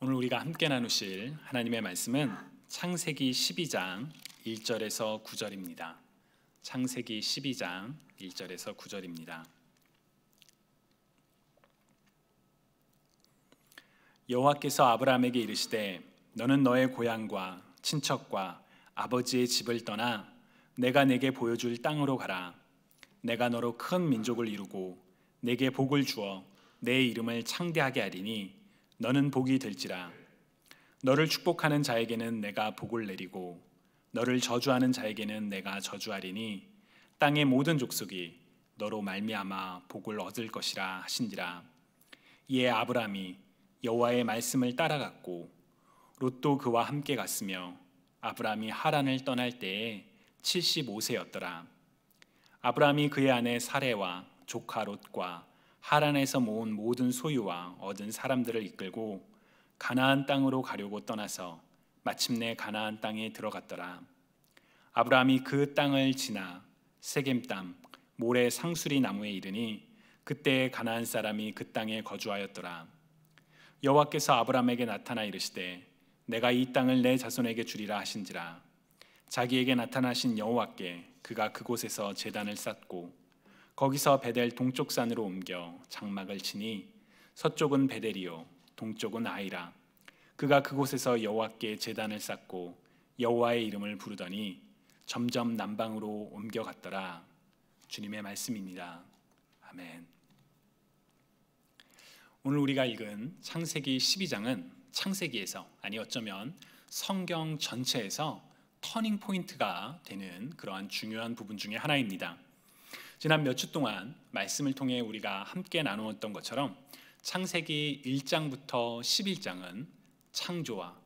오늘 우리가 함께 나누실 하나님의 말씀은 창세기 12장 1절에서 9절입니다. 창세기 12장 1절에서 9절입니다. 여호와께서 아브라함에게 이르시되 너는 너의 고향과 친척과 아버지의 집을 떠나 내가 내게 보여줄 땅으로 가라. 내가 너로 큰 민족을 이루고 내게 복을 주어 내 이름을 창대하게 하리니 너는 복이 될지라. 너를 축복하는 자에게는 내가 복을 내리고 너를 저주하는 자에게는 내가 저주하리니 땅의 모든 족속이 너로 말미암아 복을 얻을 것이라 하신지라. 이에 아브라함이 여호와의 말씀을 따라갔고 롯도 그와 함께 갔으며 아브라함이 하란을 떠날 때에 75세였더라. 아브라함이 그의 아내 사레와 조카 롯과 하란에서 모은 모든 소유와 얻은 사람들을 이끌고 가나안 땅으로 가려고 떠나서 마침내 가나안 땅에 들어갔더라. 아브라함이 그 땅을 지나 세겜 땅 모래 상수리 나무에 이르니 그때 가나안 사람이 그 땅에 거주하였더라. 여호와께서 아브라함에게 나타나 이르시되 내가 이 땅을 내 자손에게 주리라 하신지라. 자기에게 나타나신 여호와께 그가 그곳에서 제단을 쌓고 거기서 베델 동쪽 산으로 옮겨 장막을 치니 서쪽은 베델이요 동쪽은 아이라. 그가 그곳에서 여호와께 제단을 쌓고 여호와의 이름을 부르더니 점점 남방으로 옮겨갔더라. 주님의 말씀입니다. 아멘. 오늘 우리가 읽은 창세기 12장은 창세기에서, 아니 어쩌면 성경 전체에서 터닝 포인트가 되는 그러한 중요한 부분 중에 하나입니다. 지난 몇 주 동안 말씀을 통해 우리가 함께 나누었던 것처럼 창세기 1장부터 11장은 창조와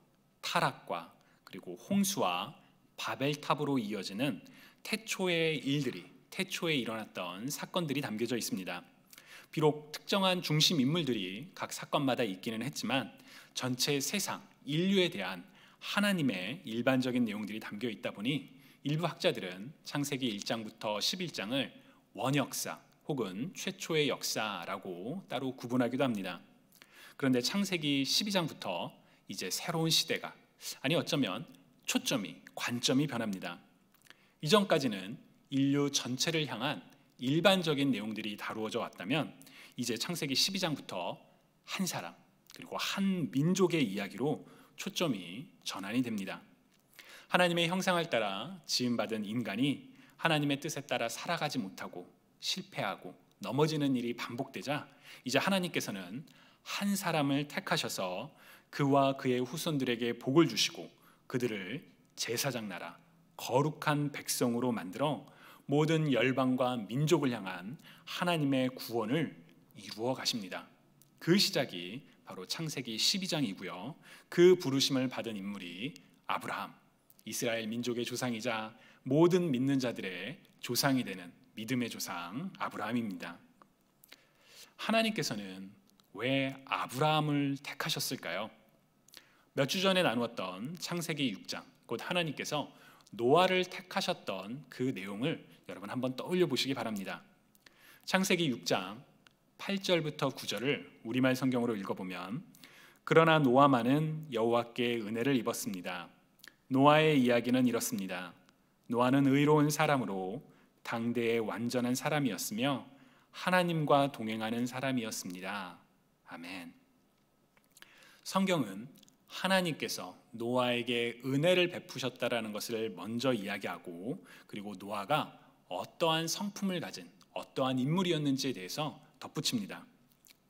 타락과 그리고 홍수와 바벨탑으로 이어지는 태초의 일들이, 태초에 일어났던 사건들이 담겨져 있습니다. 비록 특정한 중심 인물들이 각 사건마다 있기는 했지만 전체 세상, 인류에 대한 하나님의 일반적인 내용들이 담겨 있다 보니 일부 학자들은 창세기 1장부터 11장을 원역사 혹은 최초의 역사라고 따로 구분하기도 합니다. 그런데 창세기 12장부터 이제 새로운 시대가, 아니 어쩌면 초점이, 관점이 변합니다. 이전까지는 인류 전체를 향한 일반적인 내용들이 다루어져 왔다면 이제 창세기 12장부터 한 사람 그리고 한 민족의 이야기로 초점이 전환이 됩니다. 하나님의 형상을 따라 지음받은 인간이 하나님의 뜻에 따라 살아가지 못하고 실패하고 넘어지는 일이 반복되자 이제 하나님께서는 한 사람을 택하셔서 그와 그의 후손들에게 복을 주시고 그들을 제사장 나라, 거룩한 백성으로 만들어 모든 열방과 민족을 향한 하나님의 구원을 이루어 가십니다. 그 시작이 바로 창세기 12장이고요. 그 부르심을 받은 인물이 아브라함, 이스라엘 민족의 조상이자 모든 믿는 자들의 조상이 되는 믿음의 조상 아브라함입니다. 하나님께서는 왜 아브라함을 택하셨을까요? 몇 주 전에 나누었던 창세기 6장, 곧 하나님께서 노아를 택하셨던 그 내용을 여러분 한번 떠올려 보시기 바랍니다. 창세기 6장 8절부터 9절을 우리말 성경으로 읽어보면 그러나 노아만은 여호와께 은혜를 입었습니다. 노아의 이야기는 이렇습니다. 노아는 의로운 사람으로 당대의 완전한 사람이었으며 하나님과 동행하는 사람이었습니다. 아멘. 성경은 하나님께서 노아에게 은혜를 베푸셨다라는 것을 먼저 이야기하고 그리고 노아가 어떠한 성품을 가진 어떠한 인물이었는지에 대해서 덧붙입니다.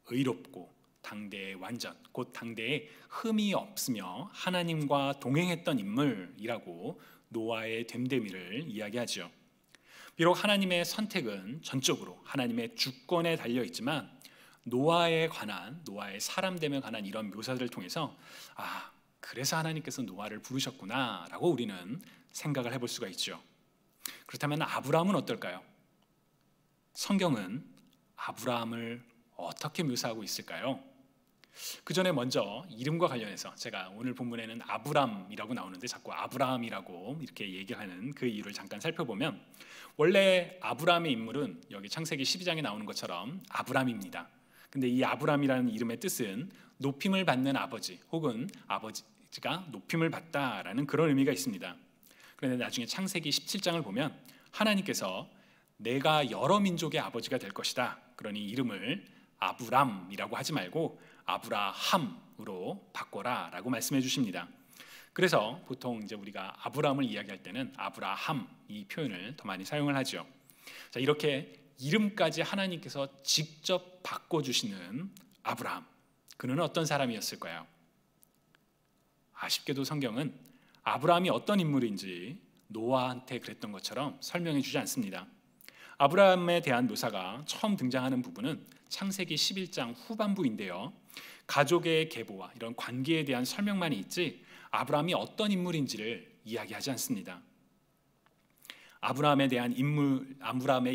의롭고 당대의 완전, 곧 당대에 흠이 없으며 하나님과 동행했던 인물이라고 노아의 됨됨이를 이야기하죠. 비록 하나님의 선택은 전적으로 하나님의 주권에 달려있지만 노아에 관한, 노아의 사람됨에 관한 이런 묘사들을 통해서 그래서 하나님께서 노아를 부르셨구나 라고 우리는 생각을 해볼 수가 있죠. 그렇다면 아브라함은 어떨까요? 성경은 아브라함을 어떻게 묘사하고 있을까요? 그 전에 먼저 이름과 관련해서 제가 오늘 본문에는 아브람이라고 나오는데 자꾸 아브라함이라고 이렇게 얘기하는 그 이유를 잠깐 살펴보면 원래 아브라함의 인물은 여기 창세기 12장에 나오는 것처럼 아브람입니다. 근데 이 아브람이라는 이름의 뜻은 높임을 받는 아버지 혹은 아버지가 높임을 받다라는 그런 의미가 있습니다. 그런데 나중에 창세기 17장을 보면 하나님께서 내가 여러 민족의 아버지가 될 것이다. 그러니 이름을 아브람이라고 하지 말고 아브라함으로 바꿔라라고 말씀해 주십니다. 그래서 보통 이제 우리가 아브람을 이야기할 때는 아브라함 이 표현을 더 많이 사용을 하죠. 자, 이렇게 이름까지 하나님께서 직접 바꿔주시는 아브라함, 그는 어떤 사람이었을까요? 아쉽게도 성경은 아브라함이 어떤 인물인지 노아한테 그랬던 것처럼 설명해 주지 않습니다. 아브라함에 대한 묘사가 처음 등장하는 부분은 창세기 11장 후반부인데요, 가족의 계보와 이런 관계에 대한 설명만이 있지 아브라함이 어떤 인물인지를 이야기하지 않습니다. 아브라함의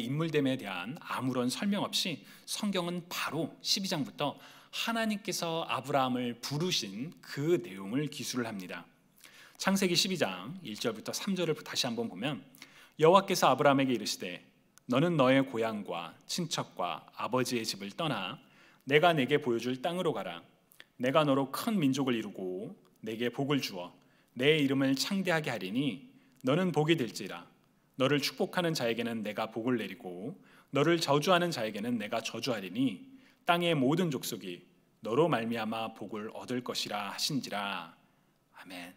인물됨에 대한 아무런 설명 없이 성경은 바로 12장부터 하나님께서 아브라함을 부르신 그 내용을 기술을 합니다. 창세기 12장 1절부터 3절을 다시 한번 보면 여호와께서 아브라함에게 이르시되 너는 너의 고향과 친척과 아버지의 집을 떠나 내가 내게 보여줄 땅으로 가라. 내가 너로 큰 민족을 이루고 내게 복을 주어 내 이름을 창대하게 하리니 너는 복이 될지라. 너를 축복하는 자에게는 내가 복을 내리고 너를 저주하는 자에게는 내가 저주하리니 땅의 모든 족속이 너로 말미암아 복을 얻을 것이라 하신지라. 아멘.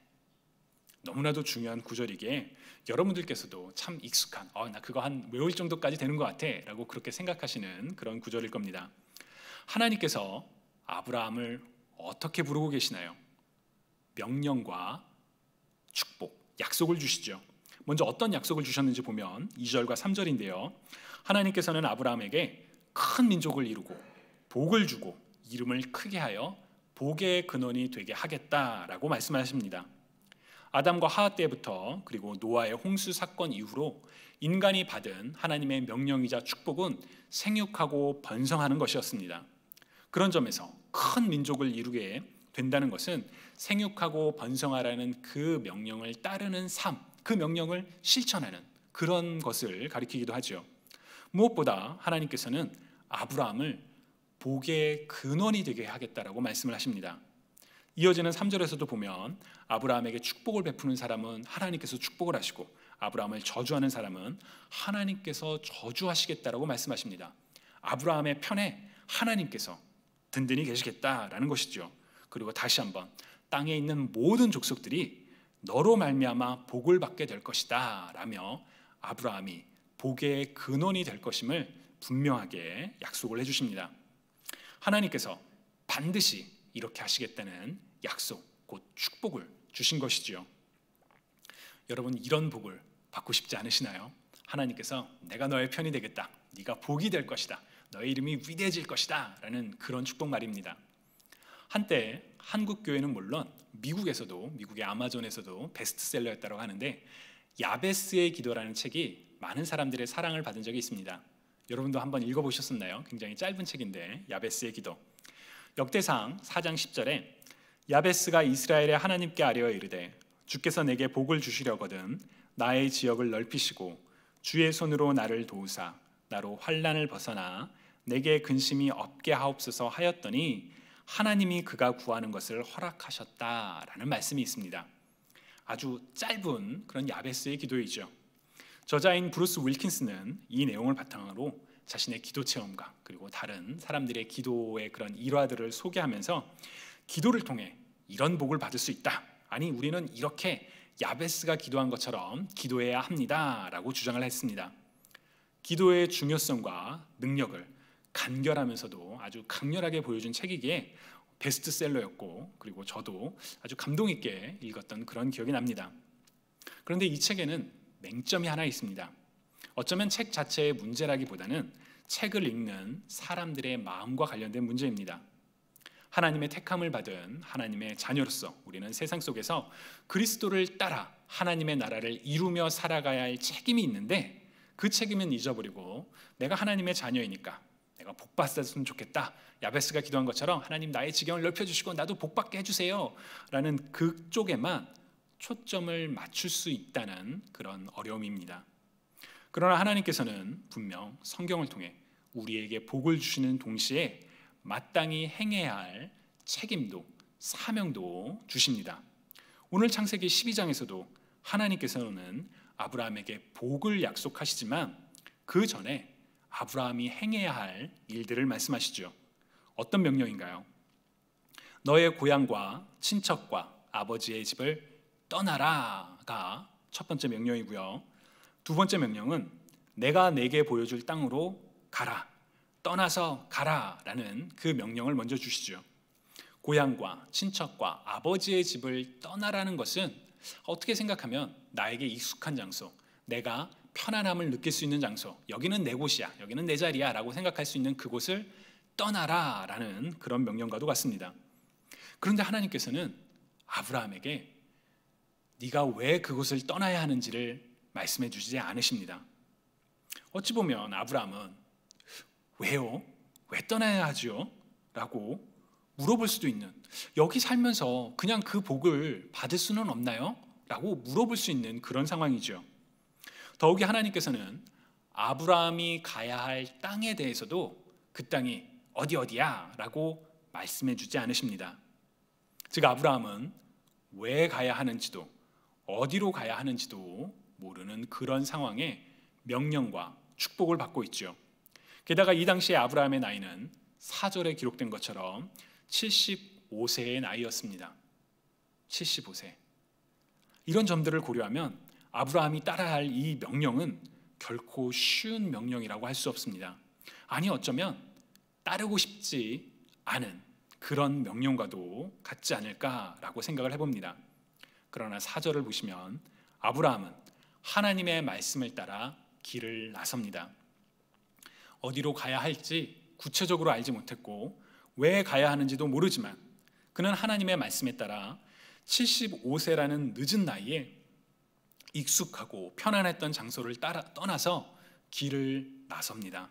너무나도 중요한 구절이기에 여러분들께서도 참 익숙한 나 그거 한 외울 정도까지 되는 것 같아 라고 그렇게 생각하시는 그런 구절일 겁니다. 하나님께서 아브라함을 어떻게 부르고 계시나요? 명령과 축복, 약속을 주시죠. 먼저 어떤 약속을 주셨는지 보면 2절과 3절인데요, 하나님께서는 아브라함에게 큰 민족을 이루고 복을 주고 이름을 크게 하여 복의 근원이 되게 하겠다라고 말씀하십니다. 아담과 하와 때부터 그리고 노아의 홍수 사건 이후로 인간이 받은 하나님의 명령이자 축복은 생육하고 번성하는 것이었습니다. 그런 점에서 큰 민족을 이루게 된다는 것은 생육하고 번성하라는 그 명령을 따르는 삶, 그 명령을 실천하는 그런 것을 가리키기도 하죠. 무엇보다 하나님께서는 아브라함을 복의 근원이 되게 하겠다라고 말씀을 하십니다. 이어지는 3절에서도 보면 아브라함에게 축복을 베푸는 사람은 하나님께서 축복을 하시고 아브라함을 저주하는 사람은 하나님께서 저주하시겠다라고 말씀하십니다. 아브라함의 편에 하나님께서 든든히 계시겠다라는 것이죠. 그리고 다시 한번 땅에 있는 모든 족속들이 너로 말미암아 복을 받게 될 것이다 라며 아브라함이 복의 근원이 될 것임을 분명하게 약속을 해주십니다. 하나님께서 반드시 이렇게 하시겠다는 약속, 곧 축복을 주신 것이지요. 여러분, 이런 복을 받고 싶지 않으시나요? 하나님께서 내가 너의 편이 되겠다, 네가 복이 될 것이다, 너의 이름이 위대해질 것이다 라는 그런 축복 말입니다. 한때 한국 교회는 물론 미국의 아마존에서도 베스트셀러였다고 하는데 야베스의 기도라는 책이 많은 사람들의 사랑을 받은 적이 있습니다. 여러분도 한번 읽어보셨었나요? 굉장히 짧은 책인데 야베스의 기도. 역대상 4장 10절에 야베스가 이스라엘의 하나님께 아뢰어 이르되 주께서 내게 복을 주시려거든 나의 지역을 넓히시고 주의 손으로 나를 도우사 나로 환난을 벗어나 내게 근심이 없게 하옵소서 하였더니 하나님이 그가 구하는 것을 허락하셨다라는 말씀이 있습니다. 아주 짧은 그런 야베스의 기도이죠. 저자인 브루스 윌킨스는 이 내용을 바탕으로 자신의 기도 체험과 그리고 다른 사람들의 기도의 그런 일화들을 소개하면서 기도를 통해 이런 복을 받을 수 있다, 아니 우리는 이렇게 야베스가 기도한 것처럼 기도해야 합니다라고 주장을 했습니다. 기도의 중요성과 능력을 간결하면서도 아주 강렬하게 보여준 책이기에 베스트셀러였고 그리고 저도 아주 감동 있게 읽었던 그런 기억이 납니다. 그런데 이 책에는 맹점이 하나 있습니다. 어쩌면 책 자체의 문제라기보다는 책을 읽는 사람들의 마음과 관련된 문제입니다. 하나님의 택함을 받은 하나님의 자녀로서 우리는 세상 속에서 그리스도를 따라 하나님의 나라를 이루며 살아가야 할 책임이 있는데 그 책임은 잊어버리고 내가 하나님의 자녀이니까 내가 복 받았으면 좋겠다, 야베스가 기도한 것처럼 하나님 나의 지경을 넓혀주시고 나도 복 받게 해주세요 라는 그쪽에만 초점을 맞출 수 있다는 그런 어려움입니다. 그러나 하나님께서는 분명 성경을 통해 우리에게 복을 주시는 동시에 마땅히 행해야 할 책임도 사명도 주십니다. 오늘 창세기 12장에서도 하나님께서는 아브라함에게 복을 약속하시지만 그 전에 아브라함이 행해야 할 일들을 말씀하시죠. 어떤 명령인가요? 너의 고향과 친척과 아버지의 집을 떠나라가 첫 번째 명령이고요. 두 번째 명령은 내가 내게 보여줄 땅으로 가라, 떠나서 가라라는 그 명령을 먼저 주시죠. 고향과 친척과 아버지의 집을 떠나라는 것은 어떻게 생각하면 나에게 익숙한 장소, 내가 편안함을 느낄 수 있는 장소, 여기는 내 곳이야, 여기는 내 자리야 라고 생각할 수 있는 그곳을 떠나라라는 그런 명령과도 같습니다. 그런데 하나님께서는 아브라함에게 네가 왜 그곳을 떠나야 하는지를 말씀해 주시지 않으십니다. 어찌 보면 아브라함은 왜요? 왜 떠나야 하죠? 라고 물어볼 수도 있는, 여기 살면서 그냥 그 복을 받을 수는 없나요? 라고 물어볼 수 있는 그런 상황이죠. 더욱이 하나님께서는 아브라함이 가야 할 땅에 대해서도 그 땅이 어디야 라고 말씀해 주지 않으십니다. 즉 아브라함은 왜 가야 하는지도 어디로 가야 하는지도 모르는 그런 상황에 명령과 축복을 받고 있죠. 게다가 이 당시에 아브라함의 나이는 4절에 기록된 것처럼 75세의 나이였습니다. 75세. 이런 점들을 고려하면 아브라함이 따라야 할 이 명령은 결코 쉬운 명령이라고 할 수 없습니다. 아니 어쩌면 따르고 싶지 않은 그런 명령과도 같지 않을까라고 생각을 해봅니다. 그러나 4절을 보시면 아브라함은 하나님의 말씀을 따라 길을 나섭니다. 어디로 가야 할지 구체적으로 알지 못했고 왜 가야 하는지도 모르지만 그는 하나님의 말씀에 따라 75세라는 늦은 나이에 익숙하고 편안했던 장소를 떠나서 길을 나섭니다.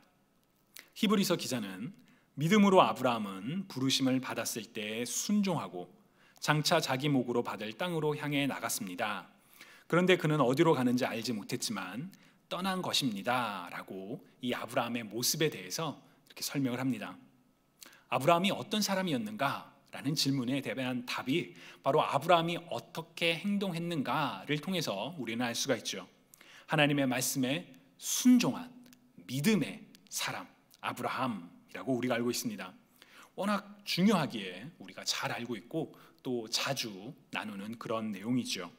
히브리서 기자는 믿음으로 아브라함은 부르심을 받았을 때 순종하고 장차 자기 목으로 받을 땅으로 향해 나갔습니다. 그런데 그는 어디로 가는지 알지 못했지만 떠난 것입니다 라고 이 아브라함의 모습에 대해서 이렇게 설명을 합니다. 아브라함이 어떤 사람이었는가? 라는 질문에 대한 답이 바로 아브라함이 어떻게 행동했는가를 통해서 우리는 알 수가 있죠. 하나님의 말씀에 순종한 믿음의 사람 아브라함이라고 우리가 알고 있습니다. 워낙 중요하기에 우리가 잘 알고 있고 또 자주 나누는 그런 내용이죠.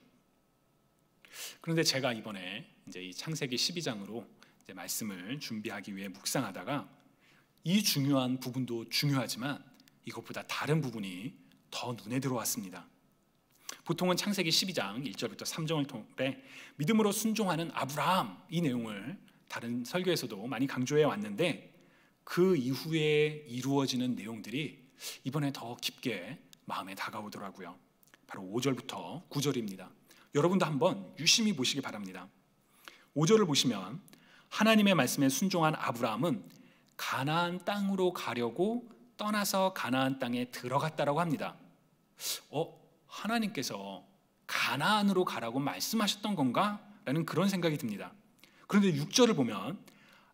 그런데 제가 이번에 이제 이 창세기 12장으로 이제 말씀을 준비하기 위해 묵상하다가 이 중요한 부분도 중요하지만 이것보다 다른 부분이 더 눈에 들어왔습니다. 보통은 창세기 12장 1절부터 3절을 통해 믿음으로 순종하는 아브라함 이 내용을 다른 설교에서도 많이 강조해 왔는데 그 이후에 이루어지는 내용들이 이번에 더 깊게 마음에 다가오더라고요. 바로 5절부터 9절입니다. 여러분도 한번 유심히 보시기 바랍니다. 5절을 보시면 하나님의 말씀에 순종한 아브라함은 가나안 땅으로 가려고 떠나서 가나안 땅에 들어갔다라고 합니다. 하나님께서 가나안으로 가라고 말씀하셨던 건가? 라는 그런 생각이 듭니다. 그런데 6절을 보면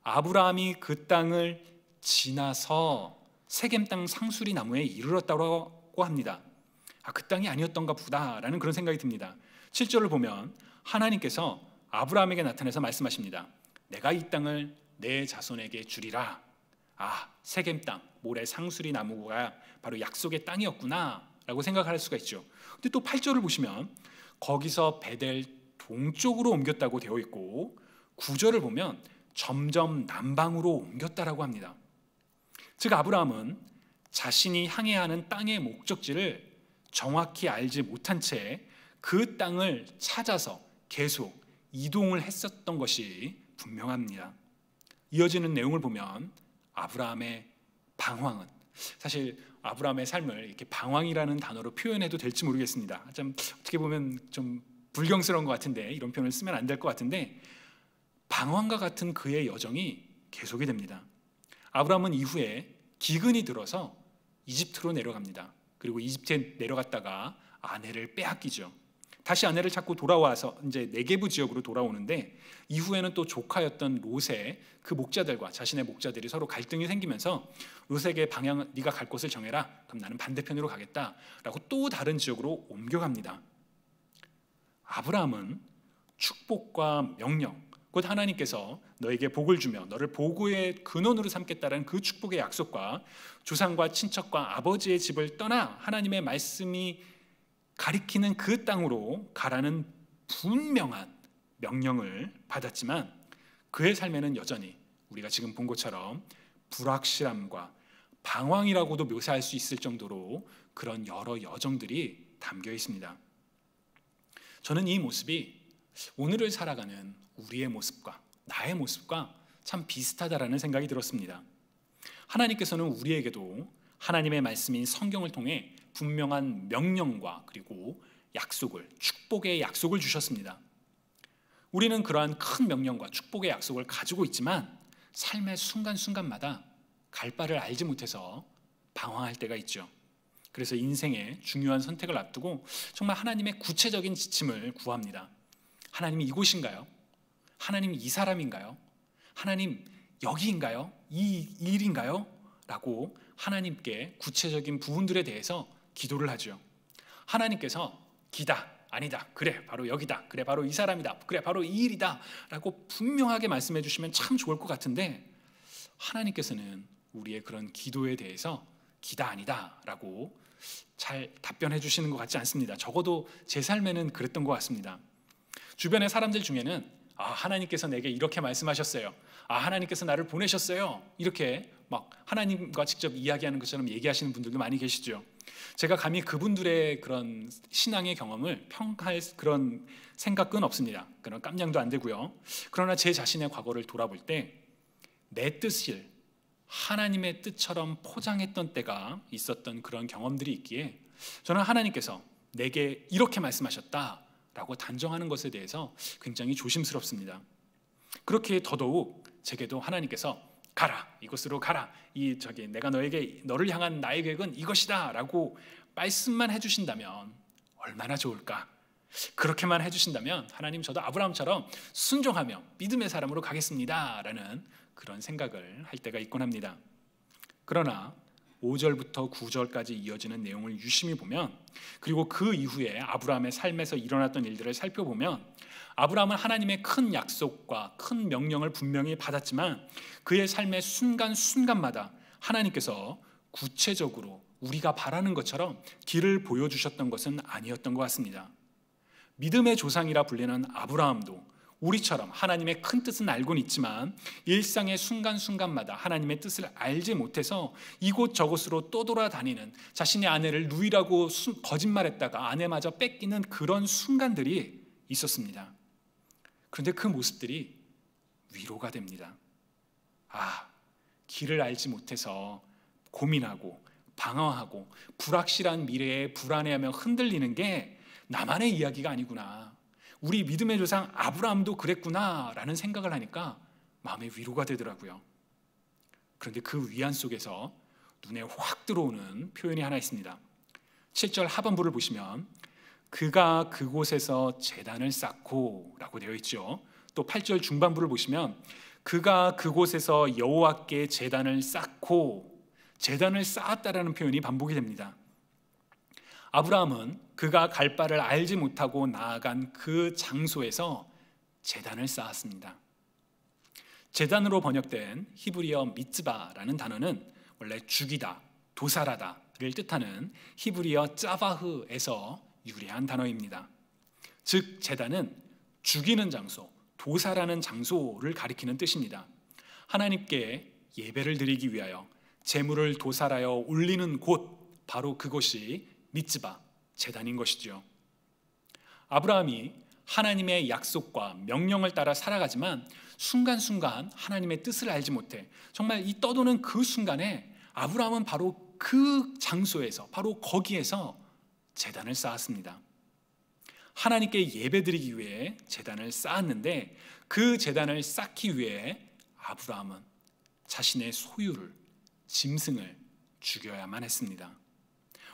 아브라함이 그 땅을 지나서 세겜 땅 상수리 나무에 이르렀다고 합니다. 그 땅이 아니었던가 보다라는 그런 생각이 듭니다. 7절을 보면 하나님께서 아브라함에게 나타나서 말씀하십니다. 내가 이 땅을 내 자손에게 주리라. 세겜 땅, 모래 상수리 나무가 바로 약속의 땅이었구나 라고 생각할 수가 있죠. 근데 또 8절을 보시면 거기서 베델 동쪽으로 옮겼다고 되어 있고 9절을 보면 점점 남방으로 옮겼다라고 합니다. 즉 아브라함은 자신이 향해야 하는 땅의 목적지를 정확히 알지 못한 채 그 땅을 찾아서 계속 이동을 했었던 것이 분명합니다. 이어지는 내용을 보면 아브라함의 방황은, 사실 아브라함의 삶을 이렇게 방황이라는 단어로 표현해도 될지 모르겠습니다. 좀 어떻게 보면 좀 불경스러운 것 같은데 이런 표현을 쓰면 안 될 것 같은데 방황과 같은 그의 여정이 계속이 됩니다. 아브라함은 이후에 기근이 들어서 이집트로 내려갑니다. 그리고 이집트에 내려갔다가 아내를 빼앗기죠. 다시 아내를 찾고 돌아와서 이제 네게부 지역으로 돌아오는데, 이후에는 또 조카였던 롯의 그 목자들과 자신의 목자들이 서로 갈등이 생기면서 롯에게 방향, 네가 갈 곳을 정해라. 그럼 나는 반대편으로 가겠다라고 또 다른 지역으로 옮겨갑니다. 아브라함은 축복과 명령, 곧 하나님께서 너에게 복을 주며 너를 보고의 근원으로 삼겠다는 그 축복의 약속과 조상과 친척과 아버지의 집을 떠나 하나님의 말씀이 가리키는 그 땅으로 가라는 분명한 명령을 받았지만, 그의 삶에는 여전히 우리가 지금 본 것처럼 불확실함과 방황이라고도 묘사할 수 있을 정도로 그런 여러 여정들이 담겨 있습니다. 저는 이 모습이 오늘을 살아가는 우리의 모습과 나의 모습과 참 비슷하다라는 생각이 들었습니다. 하나님께서는 우리에게도 하나님의 말씀인 성경을 통해 분명한 명령과 그리고 약속을, 축복의 약속을 주셨습니다. 우리는 그러한 큰 명령과 축복의 약속을 가지고 있지만 삶의 순간순간마다 갈 바를 알지 못해서 방황할 때가 있죠. 그래서 인생의 중요한 선택을 앞두고 정말 하나님의 구체적인 지침을 구합니다. 하나님이 이곳인가요? 하나님 이 사람인가요? 하나님 여기인가요? 이 일인가요? 라고 하나님께 구체적인 부분들에 대해서 기도를 하죠. 하나님께서 기다, 아니다, 그래 바로 여기다, 그래 바로 이 사람이다, 그래 바로 이 일이다 라고 분명하게 말씀해 주시면 참 좋을 것 같은데, 하나님께서는 우리의 그런 기도에 대해서 기다, 아니다 라고 잘 답변해 주시는 것 같지 않습니다. 적어도 제 삶에는 그랬던 것 같습니다. 주변의 사람들 중에는 하나님께서 내게 이렇게 말씀하셨어요, 하나님께서 나를 보내셨어요, 이렇게 막 하나님과 직접 이야기하는 것처럼 얘기하시는 분들도 많이 계시죠. 제가 감히 그분들의 그런 신앙의 경험을 평가할 그런 생각은 없습니다. 그런 깜냥도 안 되고요. 그러나 제 자신의 과거를 돌아볼 때 내 뜻을 하나님의 뜻처럼 포장했던 때가 있었던 그런 경험들이 있기에, 저는 하나님께서 내게 이렇게 말씀하셨다라고 단정하는 것에 대해서 굉장히 조심스럽습니다. 그렇게 더더욱 제게도 하나님께서 가라, 이곳으로 가라, 내가 너를 향한 나의 계획은 이것이다라고 말씀만 해주신다면 얼마나 좋을까. 그렇게만 해주신다면 하나님, 저도 아브라함처럼 순종하며 믿음의 사람으로 가겠습니다라는 그런 생각을 할 때가 있곤 합니다. 그러나 5절부터 9절까지 이어지는 내용을 유심히 보면, 그리고 그 이후에 아브라함의 삶에서 일어났던 일들을 살펴보면, 아브라함은 하나님의 큰 약속과 큰 명령을 분명히 받았지만 그의 삶의 순간순간마다 하나님께서 구체적으로 우리가 바라는 것처럼 길을 보여주셨던 것은 아니었던 것 같습니다. 믿음의 조상이라 불리는 아브라함도 우리처럼 하나님의 큰 뜻은 알고는 있지만 일상의 순간순간마다 하나님의 뜻을 알지 못해서 이곳저곳으로 떠돌아다니는, 자신의 아내를 누이라고 거짓말했다가 아내마저 뺏기는 그런 순간들이 있었습니다. 그런데 그 모습들이 위로가 됩니다. 길을 알지 못해서 고민하고 방황하고 불확실한 미래에 불안해하며 흔들리는 게 나만의 이야기가 아니구나, 우리 믿음의 조상 아브라함도 그랬구나 라는 생각을 하니까 마음에 위로가 되더라고요. 그런데 그 위안 속에서 눈에 확 들어오는 표현이 하나 있습니다. 7절 하반부를 보시면 그가 그곳에서 제단을 쌓고 라고 되어 있죠. 또 8절 중반부를 보시면 그가 그곳에서 여호와께 제단을 쌓고, 제단을 쌓았다라는 표현이 반복이 됩니다. 아브라함은 그가 갈 바를 알지 못하고 나아간 그 장소에서 제단을 쌓았습니다. 제단으로 번역된 히브리어 미츠바라는 단어는 원래 죽이다, 도살하다를 뜻하는 히브리어 짜바흐에서 유래한 단어입니다. 즉 제단은 죽이는 장소, 도살하는 장소를 가리키는 뜻입니다. 하나님께 예배를 드리기 위하여 제물을 도살하여 올리는 곳, 바로 그곳이 미츠바, 제단인 것이죠. 아브라함이 하나님의 약속과 명령을 따라 살아가지만 순간순간 하나님의 뜻을 알지 못해 정말 이 떠도는 그 순간에 아브라함은 바로 그 장소에서, 바로 거기에서 제단을 쌓았습니다. 하나님께 예배드리기 위해 제단을 쌓았는데, 그 제단을 쌓기 위해 자신의 소유를, 짐승을 죽여야만 했습니다.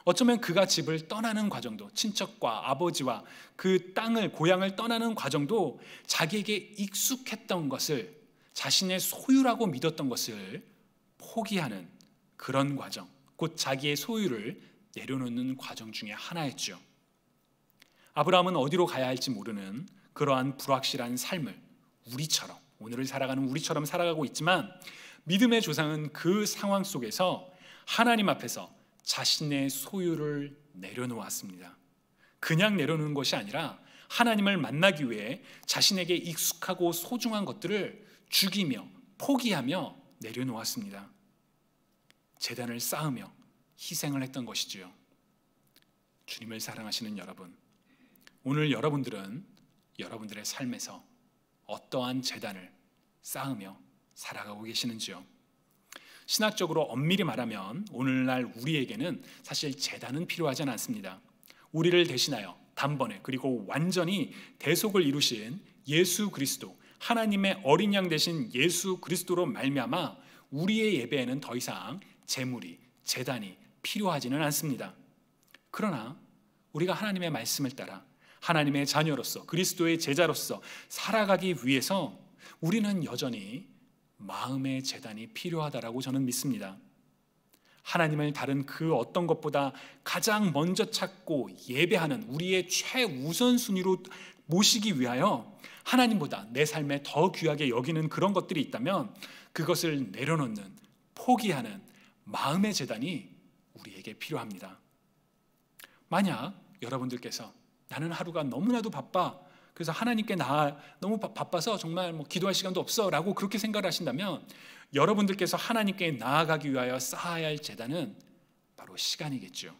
어쩌면 그가 집을 떠나는 과정도, 친척과 아버지와 그 땅을, 고향을 떠나는 과정도 자기에게 익숙했던 것을, 자신의 소유라고 믿었던 것을 포기하는 그런 과정, 곧 자기의 소유를 내려놓는 과정 중에 하나였죠. 아브라함은 어디로 가야 할지 모르는 그러한 불확실한 삶을 우리처럼, 오늘을 살아가는 우리처럼 살아가고 있지만, 믿음의 조상은 그 상황 속에서 하나님 앞에서 자신의 소유를 내려놓았습니다. 그냥 내려놓는 것이 아니라 하나님을 만나기 위해 자신에게 익숙하고 소중한 것들을 죽이며 포기하며 내려놓았습니다. 제단을 쌓으며 희생을 했던 것이지요. 주님을 사랑하시는 여러분, 오늘 여러분들은 여러분들의 삶에서 어떠한 제단을 쌓으며 살아가고 계시는지요? 신학적으로 엄밀히 말하면 오늘날 우리에게는 사실 제단은 필요하지 않습니다. 우리를 대신하여 단번에 그리고 완전히 대속을 이루신 예수 그리스도, 하나님의 어린 양 되신 예수 그리스도로 말미암아 우리의 예배에는 더 이상 제물이, 제단이 필요하지는 않습니다. 그러나 우리가 하나님의 말씀을 따라 하나님의 자녀로서, 그리스도의 제자로서 살아가기 위해서 우리는 여전히 마음의 제단이 필요하다라고 저는 믿습니다. 하나님을 다른 그 어떤 것보다 가장 먼저 찾고 예배하는 우리의 최우선순위로 모시기 위하여 하나님보다 내 삶에 더 귀하게 여기는 그런 것들이 있다면 그것을 내려놓는, 포기하는 마음의 제단이 우리에게 필요합니다. 만약 여러분들께서 나는 하루가 너무나도 바빠, 그래서 하나님께 너무 바빠서 정말 기도할 시간도 없어 라고 그렇게 생각을 하신다면, 여러분들께서 하나님께 나아가기 위하여 쌓아야 할 제단은 바로 시간이겠죠.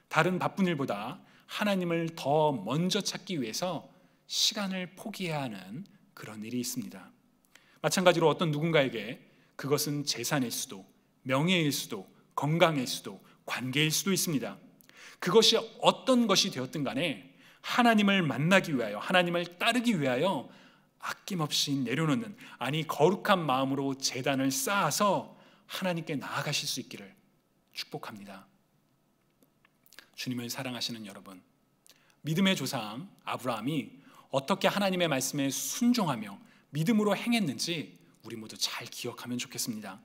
다른 바쁜 일보다 하나님을 더 먼저 찾기 위해서 시간을 포기해야 하는 그런 일이 있습니다. 마찬가지로 어떤 누군가에게 그것은 재산일 수도, 명예일 수도, 건강일 수도, 관계일 수도 있습니다. 그것이 어떤 것이 되었든 간에 하나님을 만나기 위하여, 하나님을 따르기 위하여 아낌없이 내려놓는, 아니 거룩한 마음으로 제단을 쌓아서 하나님께 나아가실 수 있기를 축복합니다. 주님을 사랑하시는 여러분, 믿음의 조상 아브라함이 어떻게 하나님의 말씀에 순종하며 믿음으로 행했는지 우리 모두 잘 기억하면 좋겠습니다.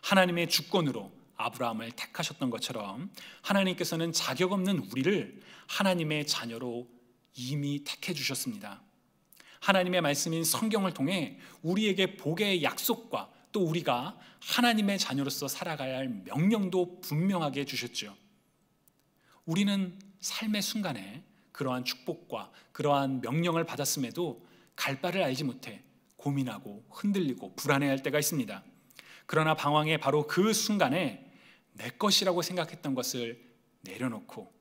하나님의 주권으로 아브라함을 택하셨던 것처럼 하나님께서는 자격 없는 우리를 하나님의 자녀로 이미 택해 주셨습니다. 하나님의 말씀인 성경을 통해 우리에게 복의 약속과 또 우리가 하나님의 자녀로서 살아가야 할 명령도 분명하게 주셨죠. 우리는 삶의 순간에 그러한 축복과 그러한 명령을 받았음에도 갈 바를 알지 못해 고민하고 흔들리고 불안해할 때가 있습니다. 그러나 방황의 바로 그 순간에 내 것이라고 생각했던 것을 내려놓고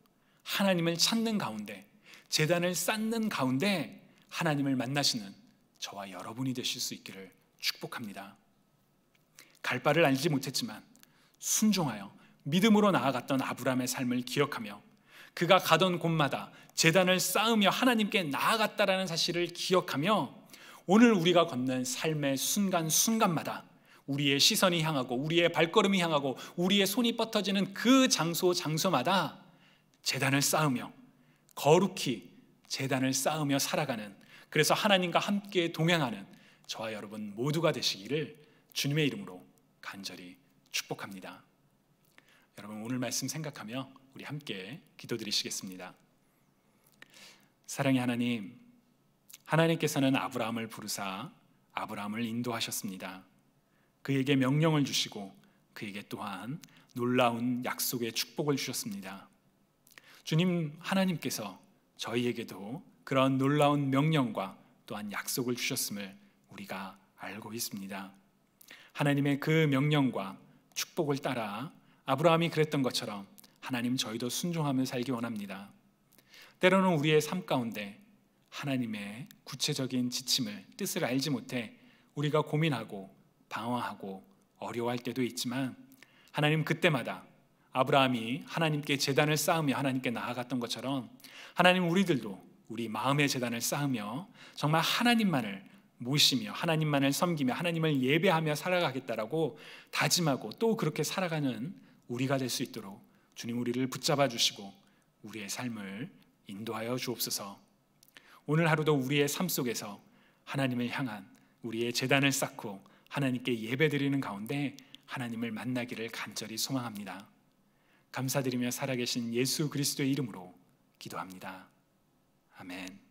하나님을 찾는 가운데, 제단을 쌓는 가운데 하나님을 만나시는 저와 여러분이 되실 수 있기를 축복합니다. 갈 바를 알지 못했지만 순종하여 믿음으로 나아갔던 아브라함의 삶을 기억하며 그가 가던 곳마다 제단을 쌓으며 하나님께 나아갔다라는 사실을 기억하며 오늘 우리가 걷는 삶의 순간순간마다 우리의 시선이 향하고 우리의 발걸음이 향하고 우리의 손이 뻗어지는 그 장소마다 제단을 쌓으며 거룩히 제단을 쌓으며 살아가는, 그래서 하나님과 함께 동행하는 저와 여러분 모두가 되시기를 주님의 이름으로 간절히 축복합니다. 여러분 오늘 말씀 생각하며 우리 함께 기도드리시겠습니다. 사랑의 하나님, 하나님께서는 아브라함을 부르사 아브라함을 인도하셨습니다. 그에게 명령을 주시고 그에게 또한 놀라운 약속의 축복을 주셨습니다. 주님, 하나님께서 저희에게도 그런 놀라운 명령과 또한 약속을 주셨음을 우리가 알고 있습니다. 하나님의 그 명령과 축복을 따라 아브라함이 그랬던 것처럼 하나님, 저희도 순종하며 살기 원합니다. 때로는 우리의 삶 가운데 하나님의 구체적인 지침을, 뜻을 알지 못해 우리가 고민하고 방황하고 어려워할 때도 있지만 하나님, 그때마다 아브라함이 하나님께 제단을 쌓으며 하나님께 나아갔던 것처럼 하나님, 우리들도 우리 마음의 제단을 쌓으며 정말 하나님만을 모시며 하나님만을 섬기며 하나님을 예배하며 살아가겠다라고 다짐하고 또 그렇게 살아가는 우리가 될 수 있도록 주님 우리를 붙잡아 주시고 우리의 삶을 인도하여 주옵소서. 오늘 하루도 우리의 삶 속에서 하나님을 향한 우리의 제단을 쌓고 하나님께 예배드리는 가운데 하나님을 만나기를 간절히 소망합니다. 감사드리며 살아계신 예수 그리스도의 이름으로 기도합니다. 아멘.